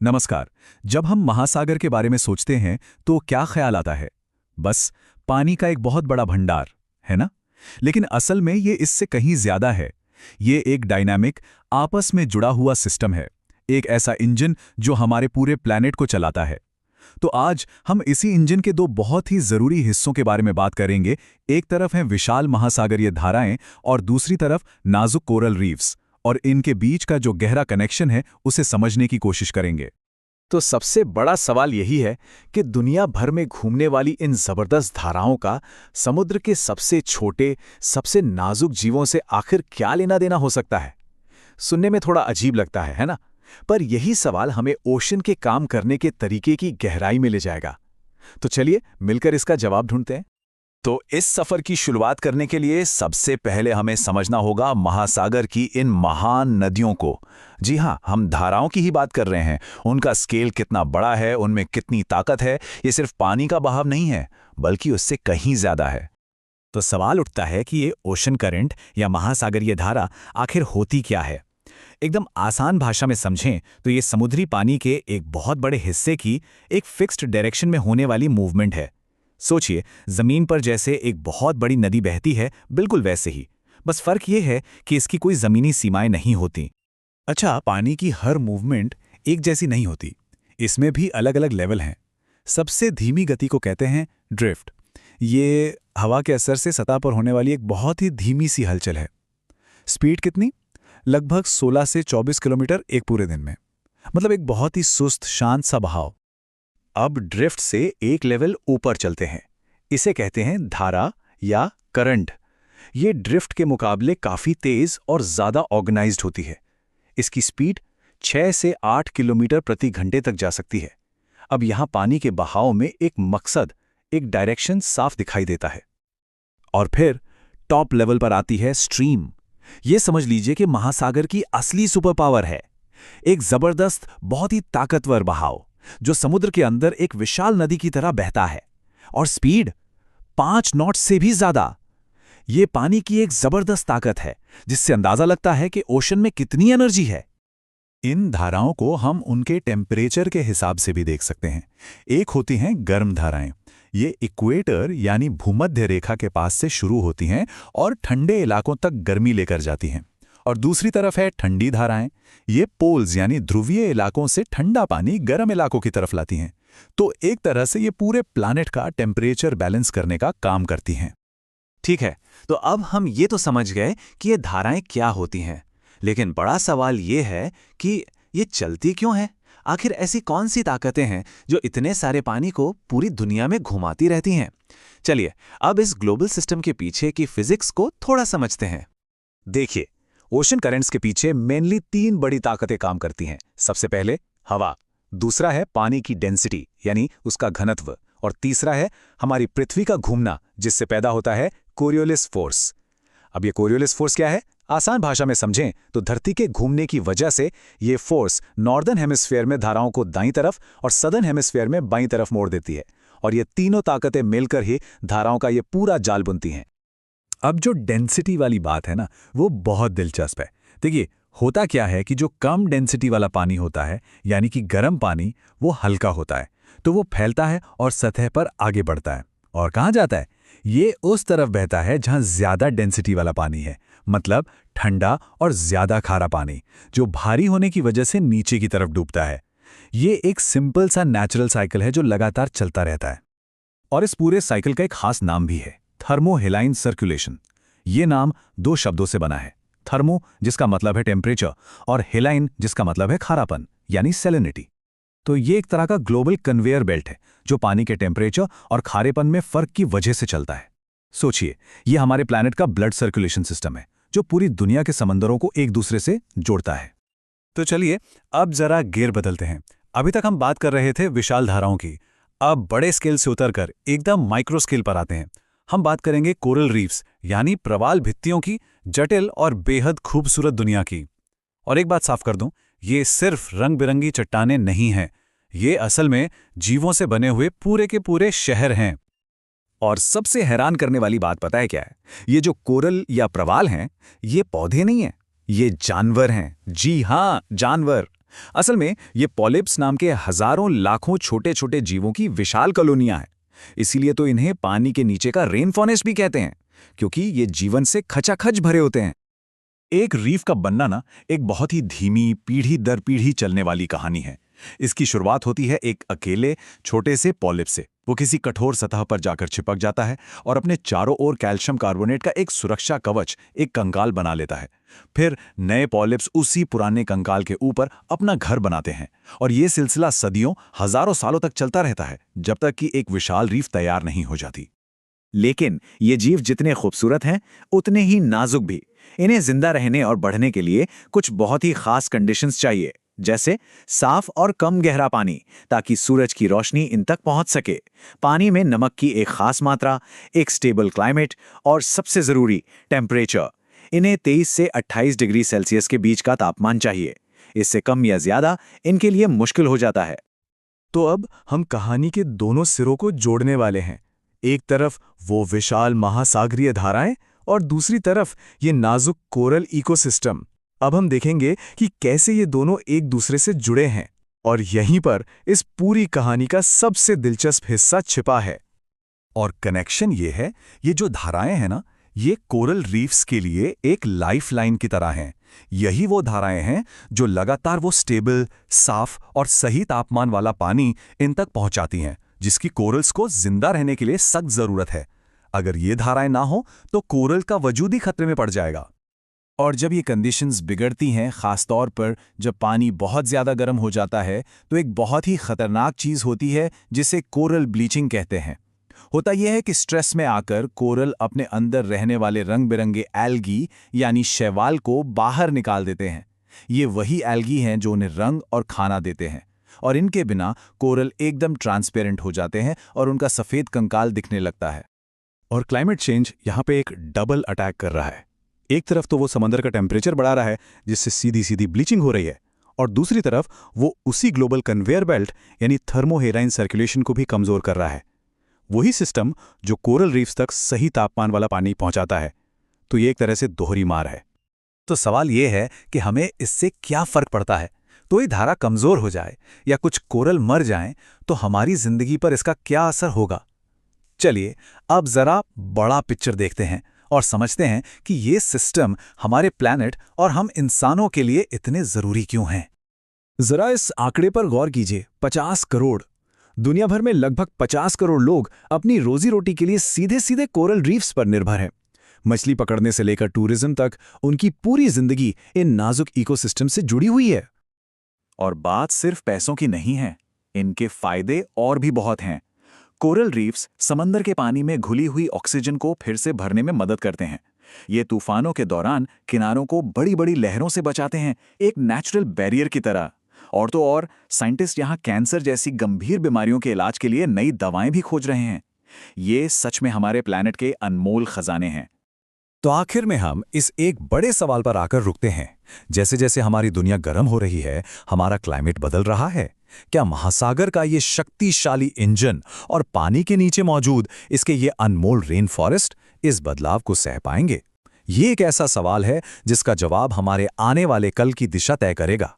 नमस्कार। जब हम महासागर के बारे में सोचते हैं तो क्या ख्याल आता है? बस पानी का एक बहुत बड़ा भंडार, है ना? लेकिन असल में ये इससे कहीं ज्यादा है। ये एक डायनामिक, आपस में जुड़ा हुआ सिस्टम है। एक ऐसा इंजन जो हमारे पूरे प्लैनेट को चलाता है। तो आज हम इसी इंजन के दो बहुत ही जरूरी हिस्सों के बारे में बात करेंगे। एक तरफ हैं विशाल महासागरीय धाराएं और दूसरी तरफ नाजुक कोरल रीफ्स, और इनके बीच का जो गहरा कनेक्शन है उसे समझने की कोशिश करेंगे। तो सबसे बड़ा सवाल यही है कि दुनिया भर में घूमने वाली इन जबरदस्त धाराओं का समुद्र के सबसे छोटे, सबसे नाजुक जीवों से आखिर क्या लेना देना हो सकता है। सुनने में थोड़ा अजीब लगता है ना? पर यही सवाल हमें ओशन के काम करने के तरीके की गहराई में ले जाएगा। तो चलिए मिलकर इसका जवाब ढूंढते हैं। तो इस सफर की शुरुआत करने के लिए सबसे पहले हमें समझना होगा महासागर की इन महान नदियों को। जी हाँ, हम धाराओं की ही बात कर रहे हैं। उनका स्केल कितना बड़ा है, उनमें कितनी ताकत है। ये सिर्फ पानी का बहाव नहीं है, बल्कि उससे कहीं ज्यादा है। तो सवाल उठता है कि ये ओशन करंट या महासागरीय धारा आखिर होती क्या है। एकदम आसान भाषा में समझें तो ये समुद्री पानी के एक बहुत बड़े हिस्से की एक फिक्स्ड डायरेक्शन में होने वाली मूवमेंट है। सोचिए, जमीन पर जैसे एक बहुत बड़ी नदी बहती है, बिल्कुल वैसे ही। बस फर्क ये है कि इसकी कोई जमीनी सीमाएं नहीं होती। अच्छा, पानी की हर मूवमेंट एक जैसी नहीं होती। इसमें भी अलग अलग लेवल हैं। सबसे धीमी गति को कहते हैं ड्रिफ्ट। ये हवा के असर से सतह पर होने वाली एक बहुत ही धीमी सी हलचल है। स्पीड कितनी? लगभग 16 से 24 किलोमीटर एक पूरे दिन में। मतलब एक बहुत ही सुस्त, शांत सा बहाव। अब ड्रिफ्ट से एक लेवल ऊपर चलते हैं। इसे कहते हैं धारा या करंट। ये ड्रिफ्ट के मुकाबले काफी तेज और ज्यादा ऑर्गेनाइज्ड होती है। इसकी स्पीड 6 से 8 किलोमीटर प्रति घंटे तक जा सकती है। अब यहां पानी के बहाव में एक मकसद, एक डायरेक्शन साफ दिखाई देता है। और फिर टॉप लेवल पर आती है स्ट्रीम। ये समझ लीजिए कि महासागर की असली सुपर पावर है। एक जबरदस्त, बहुत ही ताकतवर बहाव जो समुद्र के अंदर एक विशाल नदी की तरह बहता है। और स्पीड 5 नॉट से भी ज्यादा। ये पानी की एक जबरदस्त ताकत है जिससे अंदाजा लगता है कि ओशन में कितनी एनर्जी है। इन धाराओं को हम उनके टेम्परेचर के हिसाब से भी देख सकते हैं। एक होती हैं गर्म धाराएं। ये इक्वेटर यानी भूमध्य रेखा के पास से शुरू होती हैं और ठंडे इलाकों तक गर्मी लेकर जाती हैं। और दूसरी तरफ है ठंडी धाराएं। ये पोल्स यानी ध्रुवीय इलाकों से ठंडा पानी गर्म इलाकों की तरफ लाती हैं। तो एक तरह से ये पूरे प्लैनेट का टेम्परेचर बैलेंस करने का काम करती हैं। ठीक है, तो अब हम ये तो समझ गए कि ये धाराएं क्या होती हैं। लेकिन बड़ा सवाल ये है कि ये चलती क्यों है। आखिर ऐसी कौन सी ताकतें हैं जो इतने सारे पानी को पूरी दुनिया में घुमाती रहती हैं। चलिए अब इस ग्लोबल सिस्टम के पीछे की फिजिक्स को थोड़ा समझते हैं। देखिए, ओशन करंट्स के पीछे मेनली 3 बड़ी ताकतें काम करती हैं। सबसे पहले हवा, दूसरा है पानी की डेंसिटी यानी उसका घनत्व, और तीसरा है हमारी पृथ्वी का घूमना जिससे पैदा होता है कोरियोलिस फोर्स। अब ये कोरियोलिस फोर्स क्या है? आसान भाषा में समझें तो धरती के घूमने की वजह से ये फोर्स नॉर्दर्न हेमिस्फीयर में धाराओं को दाईं तरफ और सदर्न हेमिस्फीयर में बाईं तरफ मोड़ देती है। और ये तीनों ताकतें मिलकर ही धाराओं का ये पूरा जाल बुनती हैं। अब जो डेंसिटी वाली बात है ना, वो बहुत दिलचस्प है। देखिए, होता क्या है कि जो कम डेंसिटी वाला पानी होता है, यानी कि गर्म पानी, वो हल्का होता है, तो वो फैलता है और सतह पर आगे बढ़ता है। और कहाँ जाता है? ये उस तरफ बहता है जहाँ ज्यादा डेंसिटी वाला पानी है, मतलब ठंडा और ज्यादा खारा पानी, जो भारी होने की वजह से नीचे की तरफ डूबता है। ये एक सिंपल सा नेचुरल साइकिल है जो लगातार चलता रहता है। और इस पूरे साइकिल का एक खास नाम भी है, थर्मोहेलाइन सर्कुलेशन। ये नाम 2 शब्दों से बना है। थर्मो जिसका मतलब है टेम्परेचर, और हेलाइन जिसका मतलब है खारापन यानी सैलिनिटी। तो ये एक तरह का ग्लोबल कन्वेयर बेल्ट है जो पानी के टेम्परेचर और खारेपन में फर्क की वजह से चलता है। सोचिए, ये हमारे प्लैनेट का ब्लड सर्कुलेशन सिस्टम है जो पूरी दुनिया के समंदरों को एक दूसरे से जोड़ता है। तो चलिए अब जरा गियर बदलते हैं। अभी तक हम बात कर रहे थे विशाल धाराओं की। अब बड़े स्केल से उतरकर एकदम माइक्रो स्केल पर आते हैं। हम बात करेंगे कोरल रीफ्स यानी प्रवाल भित्तियों की, जटिल और बेहद खूबसूरत दुनिया की। और एक बात साफ कर दूं, ये सिर्फ रंग बिरंगी चट्टानें नहीं हैं। ये असल में जीवों से बने हुए पूरे के पूरे शहर हैं। और सबसे हैरान करने वाली बात पता है क्या है? ये जो कोरल या प्रवाल हैं, ये पौधे नहीं हैं, ये जानवर हैं। जी हाँ, जानवर। असल में ये पॉलिप्स नाम के हजारों लाखों छोटे छोटे जीवों की विशाल कॉलोनियां हैं। इसीलिए तो इन्हें पानी के नीचे का रेन फॉरेस्ट भी कहते हैं, क्योंकि ये जीवन से खचाखच भरे होते हैं। एक रीफ का बनना ना एक बहुत ही धीमी पीढ़ी दर पीढ़ी चलने वाली कहानी है। इसकी शुरुआत होती है एक अकेले छोटे से पॉलिप से। वो किसी कठोर सतह पर जाकर चिपक जाता है और अपने चारों ओर कैल्शियम कार्बोनेट का एक सुरक्षा कवच, एक कंकाल बना लेता है। फिर नए पॉलिप्स उसी पुराने कंकाल के ऊपर अपना घर बनाते हैं और ये सिलसिला सदियों, हजारों सालों तक चलता रहता है, जब तक कि एक विशाल रीफ तैयार नहीं हो जाती। लेकिन ये जीव जितने खूबसूरत हैं, उतने ही नाजुक भी। इन्हें जिंदा रहने और बढ़ने के लिए कुछ बहुत ही खास कंडीशंस चाहिए, जैसे साफ और कम गहरा पानी, ताकि सूरज की रोशनी इन तक पहुंच सके, पानी में नमक की एक खास मात्रा, एक स्टेबल क्लाइमेट और सबसे जरूरी टेम्परेचर। इन्हें 23 से 28 डिग्री सेल्सियस के बीच का तापमान चाहिए। इससे कम या ज्यादा इनके लिए मुश्किल हो जाता है। तो अब हम कहानी के दोनों सिरों को जोड़ने वाले हैं। एक तरफ वो विशाल महासागरीय धाराएं और दूसरी तरफ ये नाजुक कोरल इकोसिस्टम। अब हम देखेंगे कि कैसे ये दोनों एक दूसरे से जुड़े हैं, और यहीं पर इस पूरी कहानी का सबसे दिलचस्प हिस्सा छिपा है। और कनेक्शन ये है, ये जो धाराएं हैं ना, ये कोरल रीफ्स के लिए एक लाइफलाइन की तरह हैं। यही वो धाराएं हैं जो लगातार वो स्टेबल, साफ और सही तापमान वाला पानी इन तक पहुंचाती हैं, जिसकी कोरल्स को जिंदा रहने के लिए सख्त जरूरत है। अगर ये धाराएं ना हो तो कोरल का वजूद ही खतरे में पड़ जाएगा। और जब ये कंडीशंस बिगड़ती हैं, खासतौर पर जब पानी बहुत ज़्यादा गर्म हो जाता है, तो एक बहुत ही खतरनाक चीज़ होती है जिसे कोरल ब्लीचिंग कहते हैं। होता यह है कि स्ट्रेस में आकर कोरल अपने अंदर रहने वाले रंग बिरंगे एल्गी यानी शैवाल को बाहर निकाल देते हैं। ये वही एल्गी हैं जो उन्हें रंग और खाना देते हैं, और इनके बिना कोरल एकदम ट्रांसपेरेंट हो जाते हैं और उनका सफ़ेद कंकाल दिखने लगता है। और क्लाइमेट चेंज यहाँ पे एक डबल अटैक कर रहा है। एक तरफ तो वो समंदर का टेम्परेचर बढ़ा रहा है, जिससे सीधी सीधी ब्लीचिंग हो रही है, और दूसरी तरफ वो उसी ग्लोबल कन्वेयर बेल्ट यानी थर्मोहेराइन सर्कुलेशन को भी कमज़ोर कर रहा है। वही सिस्टम जो कोरल रीफ्स तक सही तापमान वाला पानी पहुंचाता है। तो ये एक तरह से दोहरी मार है। तो सवाल ये है कि हमें इससे क्या फर्क पड़ता है। तो ये धारा कमज़ोर हो जाए या कुछ कोरल मर जाएं, तो हमारी जिंदगी पर इसका क्या असर होगा। चलिए अब जरा बड़ा पिक्चर देखते हैं और समझते हैं कि ये सिस्टम हमारे प्लैनेट और हम इंसानों के लिए इतने जरूरी क्यों हैं। जरा इस आंकड़े पर गौर कीजिए, 50 करोड़। दुनिया भर में लगभग 50 करोड़ लोग अपनी रोजी रोटी के लिए सीधे सीधे कोरल रीफ्स पर निर्भर हैं। मछली पकड़ने से लेकर टूरिज्म तक उनकी पूरी जिंदगी इन नाजुक इकोसिस्टम से जुड़ी हुई है। और बात सिर्फ पैसों की नहीं है, इनके फायदे और भी बहुत हैं। कोरल रीफ्स समंदर के पानी में घुली हुई ऑक्सीजन को फिर से भरने में मदद करते हैं। ये तूफानों के दौरान किनारों को बड़ी बड़ी लहरों से बचाते हैं, एक नेचुरल बैरियर की तरह। और तो और साइंटिस्ट यहाँ कैंसर जैसी गंभीर बीमारियों के इलाज के लिए नई दवाएं भी खोज रहे हैं। ये सच में हमारे प्लैनेट के अनमोल खजाने हैं। तो आखिर में हम इस एक बड़े सवाल पर आकर रुकते हैं। जैसे जैसे हमारी दुनिया गर्म हो रही है, हमारा क्लाइमेट बदल रहा है। क्या महासागर का ये शक्तिशाली इंजन और पानी के नीचे मौजूद इसके ये अनमोल रेन फॉरेस्ट इस बदलाव को सह पाएंगे? ये एक ऐसा सवाल है जिसका जवाब हमारे आने वाले कल की दिशा तय करेगा।